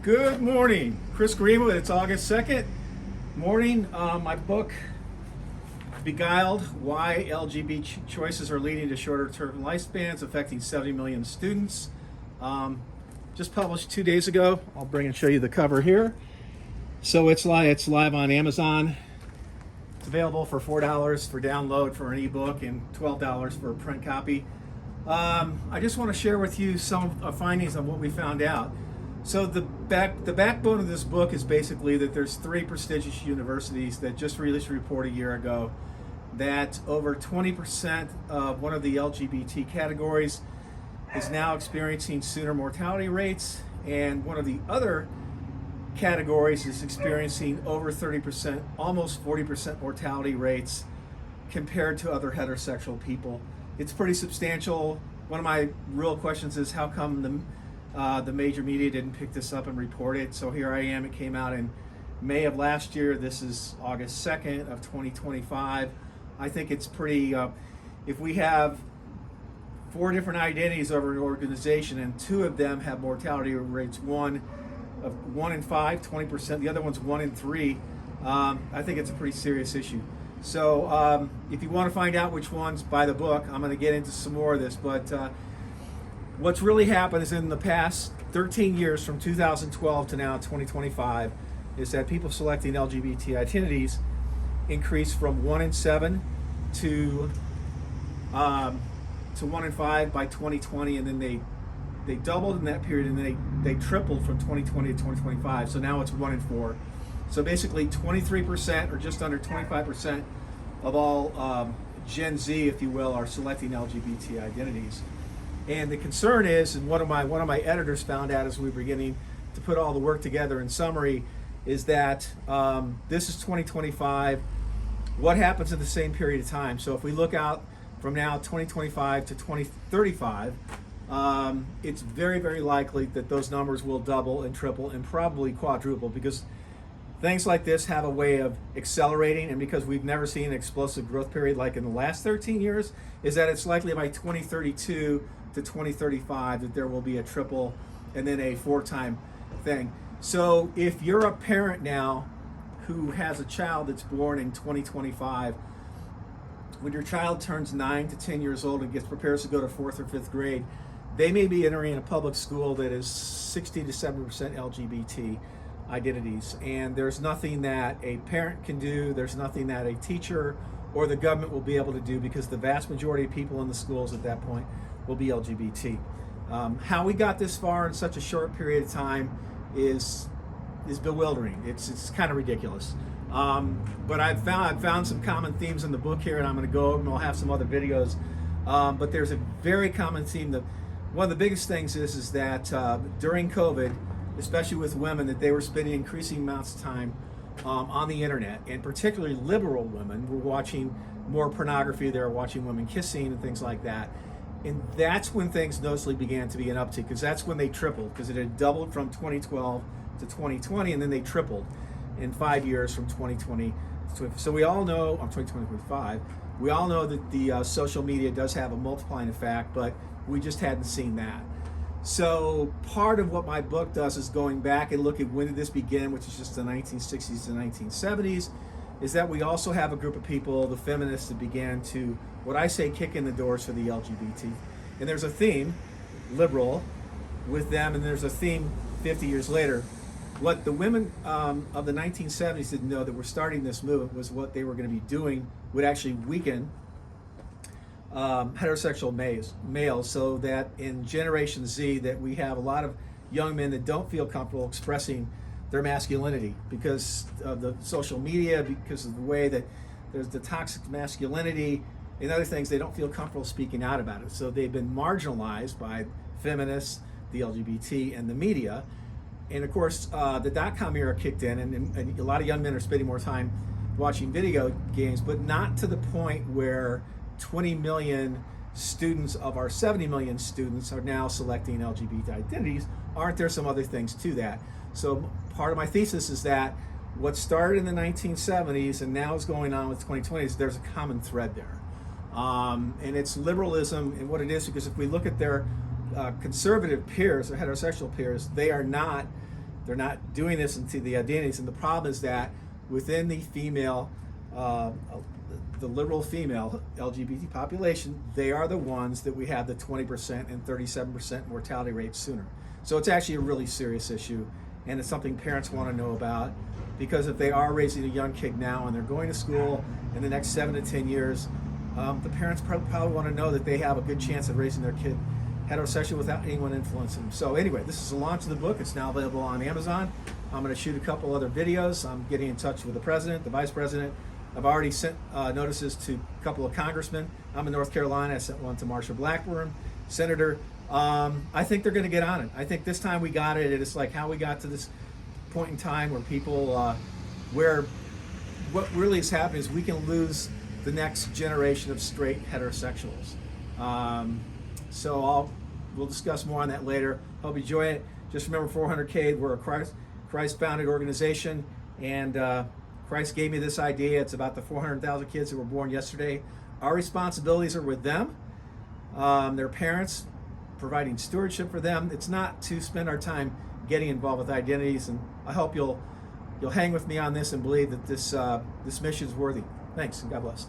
Good morning, Chris Greenwood. It's August 2nd morning. My book, Beguiled, Why LGBT Choices Are Leading to Shorter Term Lifespans, affecting 70 million students. Just published 2 days ago. I'll bring and show you the cover here. So it's live on Amazon. It's available for $4 for download for an ebook and $12 for a print copy. I just want to share with you some findings on what we found out. So the backbone of this book is basically that there's 3 prestigious universities that just released a report a year ago that over 20% of one of the LGBT categories is now experiencing sooner mortality rates, and one of the other categories is experiencing over 30%, almost 40% mortality rates compared to other heterosexual people. It's pretty substantial. One of my real questions is how come the major media didn't pick this up and report it? So here I am. It came out in May of last year. This is August 2nd of 2025. I think it's pretty, if we have 4 different identities over an organization and 2 of them have mortality rates, one in 5, 20%, the other one's 1 in 3, I think it's a pretty serious issue. So if you want to find out which ones, buy the book. I'm going to get into some more of this, but what's really happened is in the past 13 years, from 2012 to now 2025, is that people selecting LGBT identities increased from 1 in 7 to 1 in 5 by 2020, and then they doubled in that period, and then they tripled from 2020 to 2025. So now it's 1 in 4. So basically 23%, or just under 25% of all Gen Z, if you will, are selecting LGBT identities. And the concern is, and one of my editors found out as we were beginning to put all the work together in summary, is that this is 2025. What happens in the same period of time? So if we look out from now 2025 to 2035, it's very, very likely that those numbers will double and triple and probably quadruple, because things like this have a way of accelerating, and because we've never seen an explosive growth period like in the last 13 years, is that it's likely by 2032 to 2035 that there will be a triple and then a 4-time thing. So if you're a parent now who has a child that's born in 2025, when your child turns 9 to 10 years old and prepares to go to 4th or 5th grade, they may be entering a public school that is 60 to 70% LGBT identities, and there's nothing that a parent can do, there's nothing that a teacher or the government will be able to do, because the vast majority of people in the schools at that point will be LGBT. How we got this far in such a short period of time is bewildering. It's kind of ridiculous. But I've found some common themes in the book here, and I'm going to go over, and I'll have some other videos. But there's a very common theme. That one of the biggest things is that during COVID, especially with women, that they were spending increasing amounts of time on the internet, and particularly liberal women were watching more pornography. They were watching women kissing and things like that. And that's when things noticeably began to be an uptick, because that's when they tripled, because it had doubled from 2012 to 2020, and then they tripled in 5 years from 2020 to, so we all know, 2025, we all know that the social media does have a multiplying effect, but we just hadn't seen that. So part of what my book does is going back and look at when did this begin, which is just the 1960s and 1970s, is that we also have a group of people, the feminists, that began to, what I say, kick in the doors for the LGBT. And there's a theme, liberal, with them, and there's a theme 50 years later. What the women of the 1970s didn't know that were starting this movement was what they were going to be doing would actually weaken heterosexual males, so that in Generation Z that we have a lot of young men that don't feel comfortable expressing their masculinity because of the social media, because of the way that there's the toxic masculinity and other things. They don't feel comfortable speaking out about it. So they've been marginalized by feminists, the LGBT, and the media. And of course, the dot-com era kicked in, and a lot of young men are spending more time watching video games, but not to the point where 20 million students of our 70 million students are now selecting LGBT identities. Aren't there some other things to that? So part of my thesis is that what started in the 1970s and now is going on with 2020s, there's a common thread there. And it's liberalism and what it is, because if we look at their conservative peers, or heterosexual peers, they are not they're not doing this into the identities. And the problem is that within the female, the liberal female LGBT population, they are the ones that we have the 20% and 37% mortality rates sooner. So it's actually a really serious issue, and it's something parents want to know about, because if they are raising a young kid now and they're going to school in the next 7 to 10 years, the parents probably want to know that they have a good chance of raising their kid heterosexual without anyone influencing them. So anyway, this is the launch of the book. It's now available on Amazon. I'm going to shoot a couple other videos. I'm getting in touch with the president, the vice president. I've already sent notices to a couple of congressmen. I'm in North Carolina. I sent one to Marsha Blackburn, Senator. I think they're going to get on it. I think this time we got it. It's like how we got to this point in time where people, where what really is happening is we can lose the next generation of straight heterosexuals. So we'll discuss more on that later. Hope you enjoy it. Just remember 400K, we're a Christ-founded organization, and Christ gave me this idea. It's about the 400,000 kids that were born yesterday. Our responsibilities are with them, their parents, providing stewardship for them. It's not to spend our time getting involved with identities, and I hope you'll hang with me on this and believe that this mission is worthy. Thanks, and God bless.